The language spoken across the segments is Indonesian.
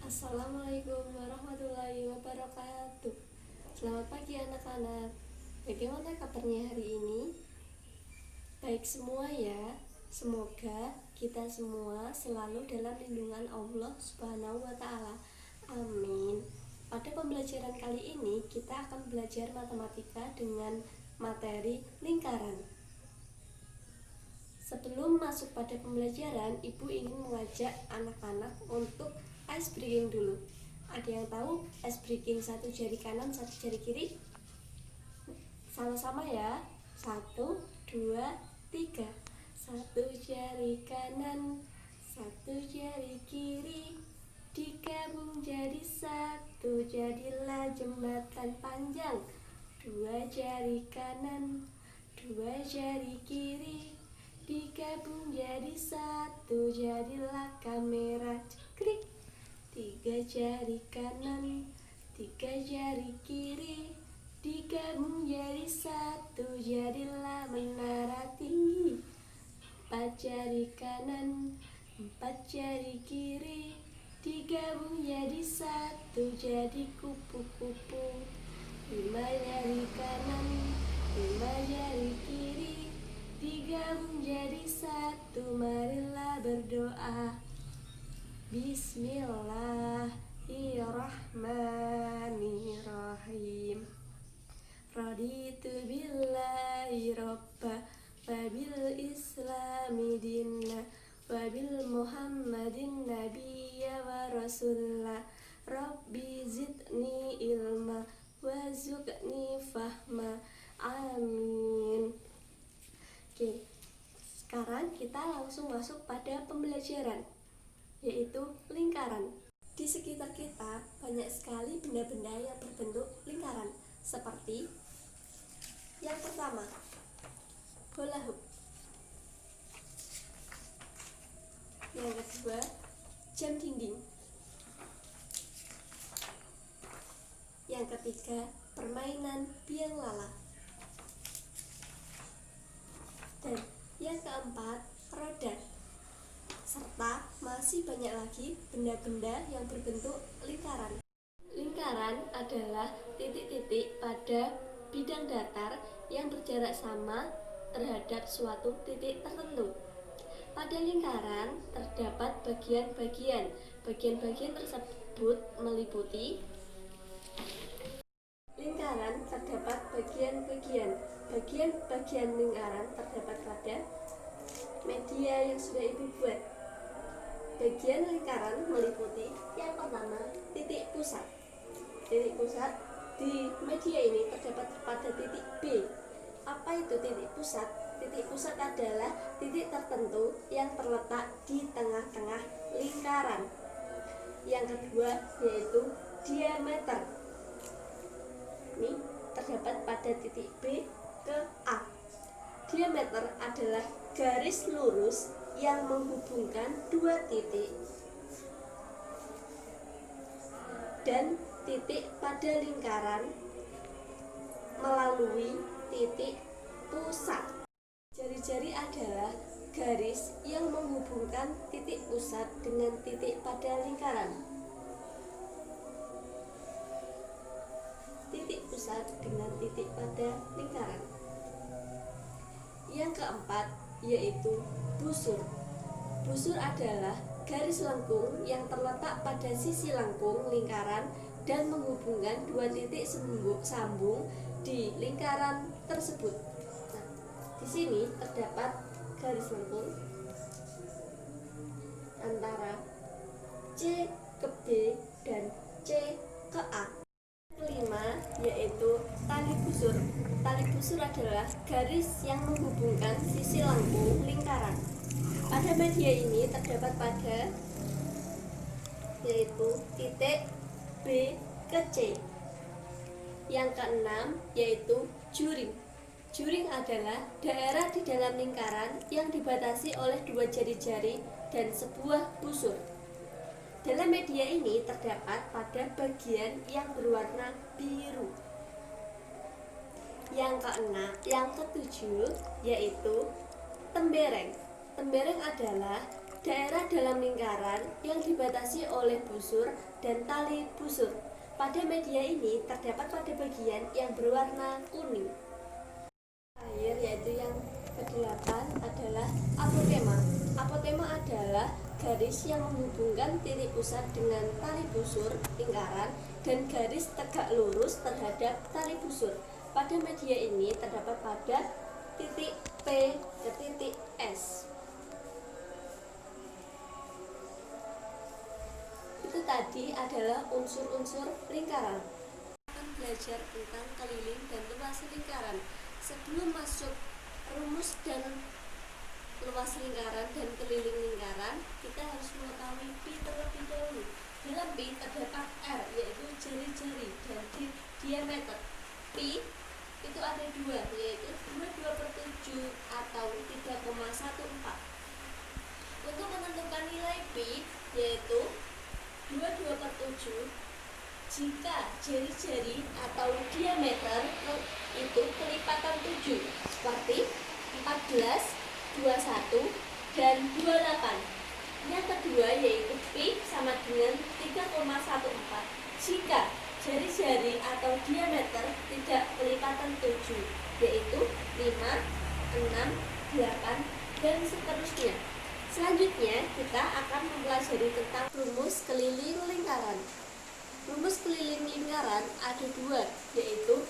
Assalamualaikum warahmatullahi wabarakatuh. Selamat pagi anak-anak. Bagaimana kabarnya hari ini? Baik semua ya. Semoga kita semua selalu dalam lindungan Allah Subhanahu wa taala. Amin. Pada pembelajaran kali ini kita akan belajar matematika dengan materi lingkaran. Sebelum masuk pada pembelajaran, Ibu ingin mengajak anak-anak untuk ice breaking dulu. Ada yang tahu ice breaking satu jari kanan, satu jari kiri? Sama-sama ya. 1, 2, 3. Satu jari kanan, satu jari kiri, digabung jadi satu, jadilah jembatan panjang. 2 jari kanan, 2 jari kiri, digabung jadi satu, jadilah kamera. Klik. 3 jari kanan, 3 jari kiri, digabung jadi satu, jadilah menara tinggi. 4 jari kanan, 4 jari kiri, digabung jadi satu, jadi kupu-kupu. 5 jari kanan, 5 jari kiri, digabung jadi satu, marilah berdoa. Bismillahirrahmanirrahim. Raditu billahi robba, wabil islami dinna, wabil muhammadin nabiyya wa rasulla. Rabbi zidni ilma, warzuqni fahma. Amin. Oke, sekarang kita langsung masuk pada pembelajaran, yaitu lingkaran. Di sekitar kita banyak sekali benda-benda yang berbentuk lingkaran, seperti yang pertama, bola hoop. Yang kedua, jam dinding. Yang ketiga, permainan biang lala. Dan yang keempat, roda. Serta masih banyak lagi benda-benda yang berbentuk lingkaran. Lingkaran adalah titik-titik pada bidang datar yang berjarak sama terhadap suatu titik tertentu. Pada lingkaran terdapat bagian-bagian. Bagian-bagian tersebut meliputi lingkaran terdapat bagian-bagian. Bagian-bagian lingkaran terdapat pada media yang sudah Ibu buat. Bagian lingkaran meliputi yang pertama, titik pusat. Titik pusat di media ini terdapat pada titik B. Apa itu titik pusat? Titik pusat adalah titik tertentu yang terletak di tengah-tengah lingkaran. Yang kedua yaitu diameter. Ini terdapat pada titik B ke A. Diameter adalah garis lurus yang menghubungkan dua titik dan titik pada lingkaran melalui titik pusat. Jari-jari adalah garis yang menghubungkan titik pusat dengan titik pada lingkaran. Titik pusat dengan titik pada lingkaran. Yang keempat yaitu busur. Busur adalah garis lengkung yang terletak pada sisi lengkung lingkaran dan menghubungkan dua titik sambung di lingkaran tersebut. Nah, di sini terdapat garis lengkung antara C ke B dan C ke A. Kelima yaitu tali busur. Tali busur adalah garis yang menghubungkan sisi lengkung lingkaran. Pada media ini terdapat pada yaitu titik B ke C. Yang keenam yaitu juring. Juring adalah daerah di dalam lingkaran yang dibatasi oleh dua jari-jari dan sebuah busur. Dalam media ini terdapat pada bagian yang berwarna biru. Yang ketujuh yaitu tembereng. Tembereng adalah Daerah dalam lingkaran yang dibatasi oleh busur dan tali busur. Pada media ini terdapat pada bagian yang berwarna kuning. Terakhir yaitu yang kedelapan adalah apotema. Apotema adalah garis yang menghubungkan titik pusat dengan tali busur lingkaran dan garis tegak lurus terhadap tali busur. Pada media ini terdapat pada titik P ke titik S. Itu tadi adalah unsur-unsur lingkaran. Kita akan belajar tentang keliling dan luas lingkaran. Sebelum masuk rumus dan luas lingkaran dan keliling lingkaran, kita harus mengetahui pi terlebih dahulu. Dalam pi terdapat R, yaitu jari-jari, dan diameter. Pi itu ada dua, yaitu 22/7 atau 3,14. Untuk menentukan nilai pi, yaitu 22/7, jika jari-jari atau diameter itu kelipatan 7, seperti 14, 21, dan 28. Yang kedua yaitu pi sama dengan 3,14 jika jari-jari atau diameter tidak kelipatan 7, yaitu 5, 6, 8, dan seterusnya. Selanjutnya kita akan mempelajari tentang rumus keliling lingkaran. Rumus keliling lingkaran ada dua, yaitu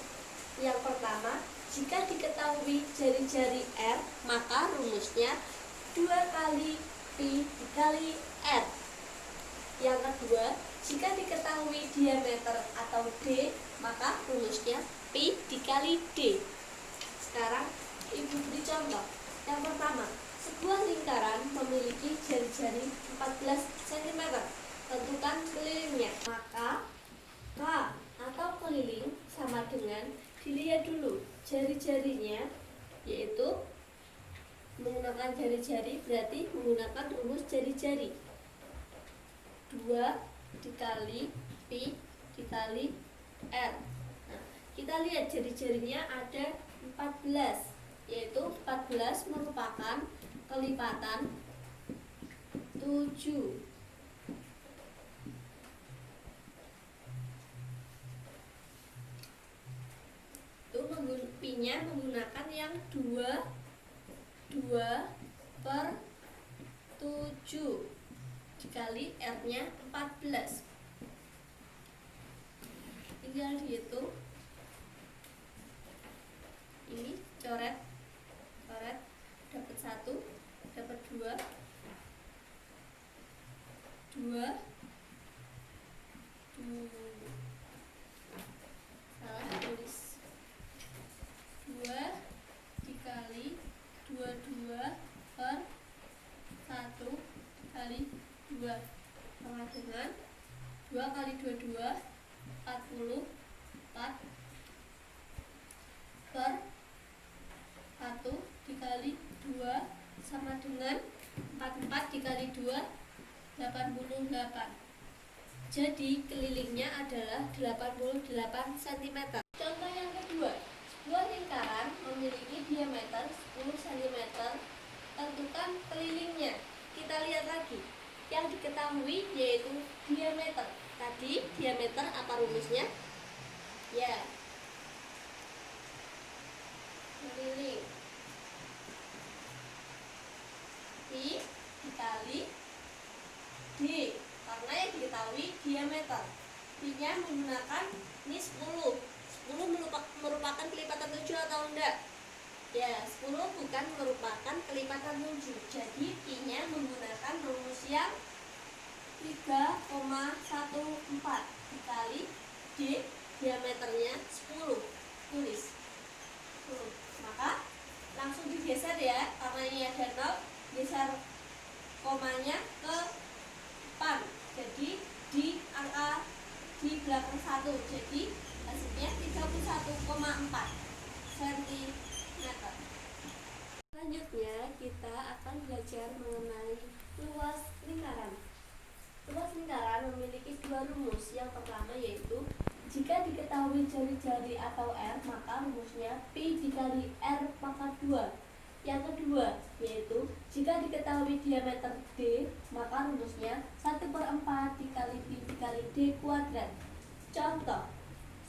yang pertama, jika diketahui jari-jari R, maka rumusnya 2 kali pi dikali R. Yang kedua, jika diketahui diameter atau D, maka rumusnya pi dikali D. Sekarang Ibu beri contoh. Yang pertama, sebuah lingkaran memiliki jari-jari 14 cm. Tentukan kelilingnya. Maka K atau keliling sama dengan, dilihat dulu jari-jarinya, yaitu menggunakan jari-jari berarti menggunakan rumus jari-jari. 2 dikali pi dikali R. Nah, kita lihat jari-jarinya ada 14, yaitu 14 merupakan kelipatan 7. Pi-nya menggunakan yang 2/7 dikali R-nya 14. Tinggal dihitung. Ini coret dapat 1, dapat 2 salah tulis 2 dikali 22/1 kali 2 sama dengan 2 kali 22 44 per 1 dikali 2 sama dengan 44 dikali 2 88. Jadi kelilingnya adalah 88 cm. Contoh yang kedua, sebuah lingkaran memiliki diameter 10 cm. Tentukan kelilingnya. Kita lihat lagi. Yang diketahui yaitu diameter. Tadi diameter apa rumusnya? Ya, keliling pi dikali D, karena yang diketahui diameter. Pi-nya menggunakan ini 10 merupakan kelipatan 7 atau enggak? Ya, 10 bukan merupakan kelipatan 7. Jadi pi-nya menggunakan rumus yang 3,14 dikali D, diameternya 10. Tulis 10. Maka langsung digeser ya, karena ini ada 0, geser komanya ke depan. Jadi di angka di belakang 1. Jadi hasilnya 31,4 cm. Selanjutnya kita akan belajar mengenai luas lingkaran. Luas lingkaran memiliki dua rumus. Yang pertama yaitu jika diketahui jari-jari atau R, maka rumusnya pi dikali R pangkat 2. Yang kedua yaitu Jika diketahui diameter D, maka rumusnya 1/4 dikali pi dikali D kuadrat. Contoh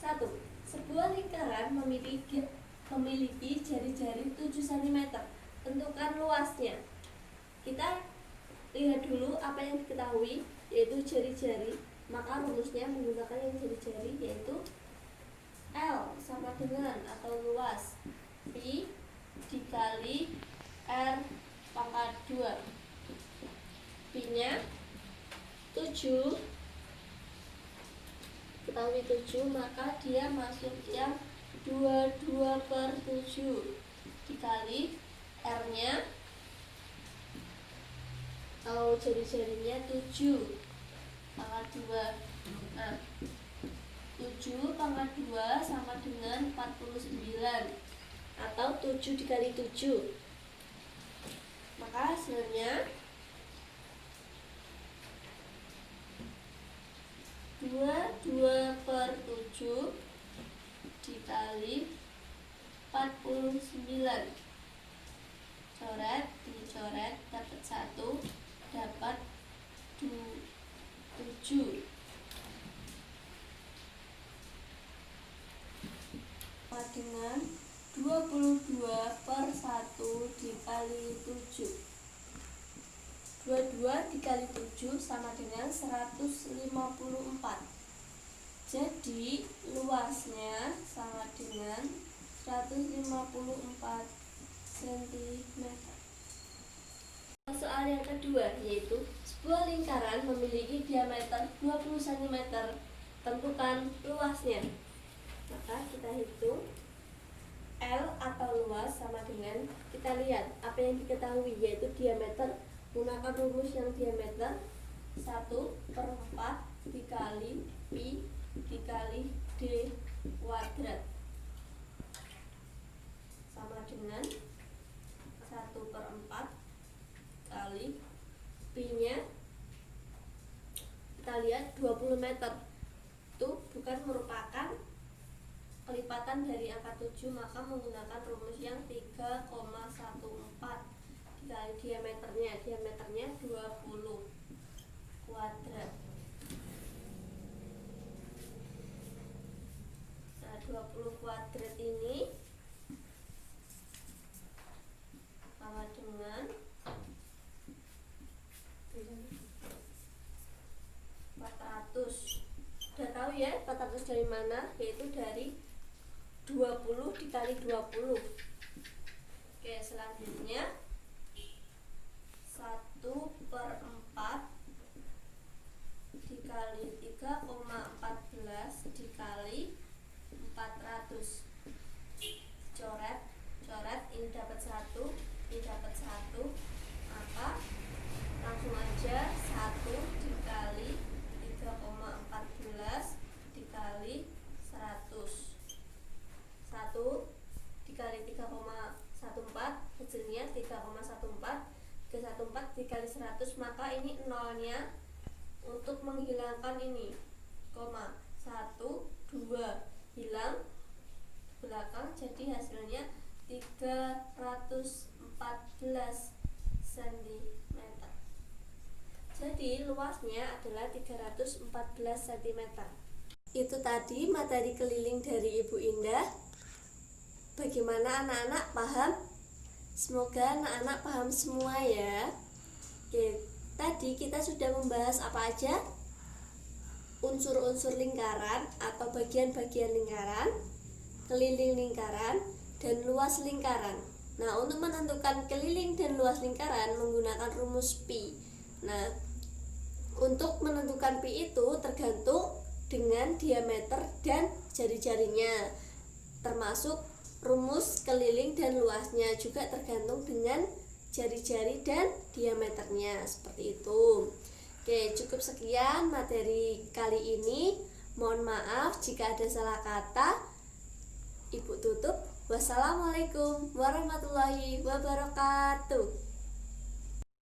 1. Sebuah lingkaran memiliki jari-jari 7 cm. Tentukan luasnya. Kita lihat dulu apa yang diketahui, yaitu jari-jari. Maka rumusnya menggunakan yang jari-jari, yaitu L sama dengan atau luas pi dikali R pangkat 2. Pi nya 7, ketahui 7, maka dia masuk yang 22/7 dikali R nya atau jari-jarinya 7 pangkat 2. Nah, 7 pangkat 2 sama dengan 49 atau 7 dikali 7. Maka hasilnya 22/7 dikali 49. Coret, dicoret, dapat 1, dapat 7. Dengan 22/1 dikali 7. 22 dikali 7 sama dengan 154. Jadi luasnya sama dengan 154 cm. Soal yang kedua, yaitu sebuah lingkaran memiliki diameter 20 cm. Tentukan luasnya. Maka kita hitung L atau luas sama dengan, kita lihat apa yang diketahui, yaitu diameter. Gunakan rumus yang diameter 1/4 dikali pi dikali D kuadrat sama dengan 1/4 kali pi nya, kita lihat 20 meter. Itu bukan merupakan kelipatan dari angka 7, maka menggunakan rumus yang 3,14 dikali diameternya 20 kuadrat. Nah, 20 kuadrat ini sama dengan 400. Sudah tahu ya 400 dari mana? Yaitu dari 20 dikali 20. Oke, selanjutnya 1/4 dikali 3,14 dikali 400. Coret, ini dapat 1, ini dapat 1, maka langsung aja 1 dikali 3,14 dikali 100. 1 dikali 3,14 hasilnya 3,14. 314 dikali 100, maka ini nolnya untuk menghilangkan ini koma 1, 2 hilang belakang, jadi hasilnya 314 cm. Jadi luasnya adalah 314 cm. Itu tadi materi keliling dari Ibu Indah. Bagaimana anak-anak paham? Semoga anak-anak paham semua ya. Oke, tadi kita sudah membahas apa aja? Unsur-unsur lingkaran atau bagian-bagian lingkaran, keliling lingkaran, dan luas lingkaran. Nah, untuk menentukan keliling dan luas lingkaran menggunakan rumus pi. Nah, untuk menentukan pi itu tergantung dengan diameter dan jari-jarinya, termasuk rumus keliling dan luasnya juga tergantung dengan jari-jari dan diameternya, seperti itu. Oke, cukup sekian materi kali ini. Mohon maaf jika ada salah kata. Ibu tutup. Wassalamualaikum warahmatullahi wabarakatuh.